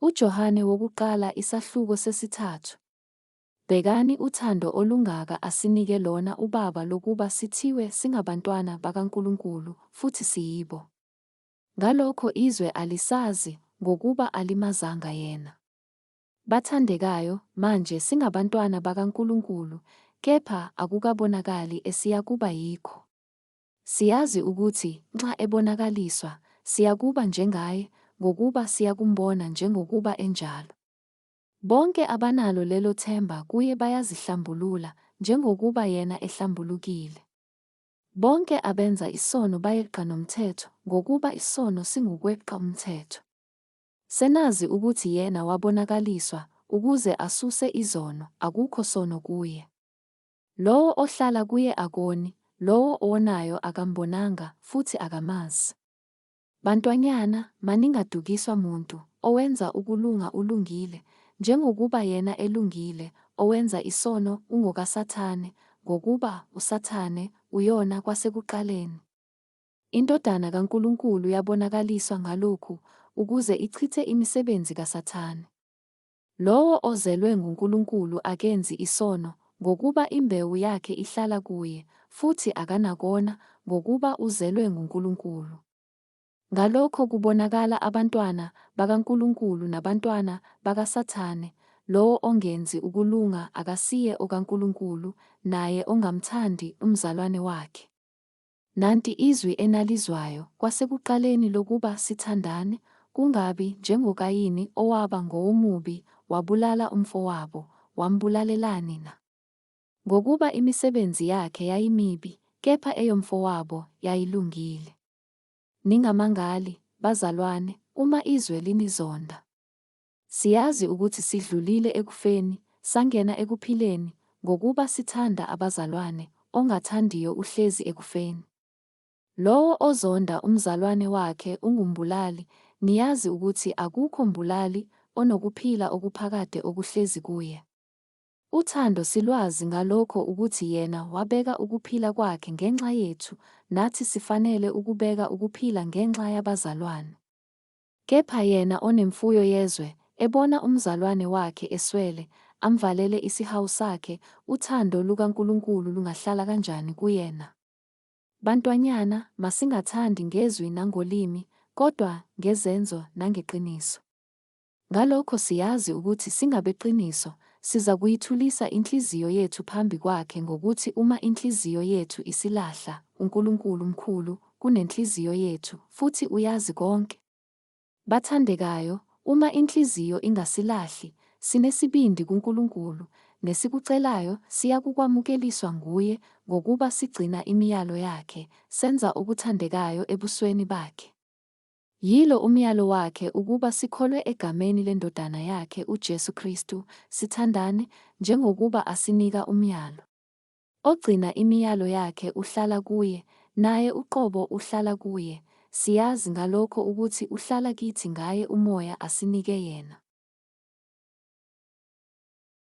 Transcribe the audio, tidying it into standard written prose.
UJohane wokuqala isahluko sesithathu. Bhekani uthando olungaka asinike lona uBaba lokuba sithiwe singabantwana bakaNkulunkulu futhi siyibo. Ngalokho izwe alisazi ngokuba alimazanga yena. Bathandekayo, manje singabantwana bakaNkulunkulu, kepha akukabonakali esiyakuba yikho. Siyazi ukuthi nxa ebonakaliswa siyakuba njengaye ngokuba siyakumbona njengokuba enjalo. Bonke abanalo lelo themba kuye bayazihlambulula njengokuba yena ehlambulukile. Bonke abenza isono bayeqa nomthetho ngokuba isono singukweqa umthetho. Senazi ukuthi yena wabonakaliswa ukuze asuse izono, akukho sono kuye. Lowo ohlala kuye akoni, lowo owonayo akambonanga futhi akamazi. Bantwanyana, maningadukiswa muntu owenza ukulunga ulungile, njengokuba yena elungile, owenza isono ungokaSathane, ngokuba uSathane uyona kwasekuqaleni. Indodana kaNkulunkulu yabonakaliswa ngalokhu ukuze ichithe imisebenzi kaSathane. Lowo ozelwe nguNkulunkulu akenzi isono ngokuba imbewu yakhe ihlala kuye, futhi akanakona ngokuba uzelwe nguNkulunkulu. Ngalokho kubonakala abantwana bakaNkulunkulu nabantwana bakaSathane. Lowo ongenzi ukulunga akasiye okaNkulunkulu, naye ongamthandi umzalwane wakhe. Nanti izwi enalizwayo kwasekuqaleni lokuba sithandane, kungabi njengoKayini owaba ngowomubi wabulala umfowabo. Wambulalelani na? Ngokuba imisebenzi yakhe yayimibi, kepha eyomfowabo yayilungile. Ningamangali, bazalwane, uma izwe linizonda. Siyazi ukuthi sidlulile ekufeni, sangena ekuphileni, ngokuba sithanda abazalwane. Ongathandiyo uhlezi ekufeni. Lowo ozonda umzalwane wakhe ungumbulali. Niyazi ukuthi akukho mbulali onokuphila okuphakade okuhlezi kuye. Uthando silwazi ngalokho ukuthi yena wabeka ukuphila kwakhe ngenxa yethu, nathi sifanele ukubeka ukuphila ngenxa yabazalwane. Kepha yena onemfuyo yezwe, ebona umzalwane wakhe eswele, amvalele isihawu sakhe, uthando lukaNkulunkulu lungahlala kanjani kuyena? Bantwanyana, masingathandi ngezwi nangolimi, kodwa ngezenzo nangeqiniso. Ngalokho siyazi ukuthi singabeqiniso, siza kuyithulisa inhliziyo yethu phambi kwakhe ngokuthi uma inhliziyo yethu isilahla, uNkulunkulu mkhulu kunenhliziyo yethu, futhi uyazi konke. Bathandekayo, uma inhliziyo ingasilahli, sinesibindi kuNkulunkulu, nesikucelayo siyakukwamukeliswa nguye ngokuba sigcina imiyalo yakhe, senza okuthandekayo ebusweni bakhe. Yilo umyalo wakhe ukuba sikholwe egameni lendodana yakhe uJesu Kristu, sithandane njengokuba asinika umyalo. Ogcina imiyalo yakhe uhlala kuye, naye uqobo uhlala kuye. Siyazi ngalokho ukuthi uhlala kithi ngaye uMoya asinike yena.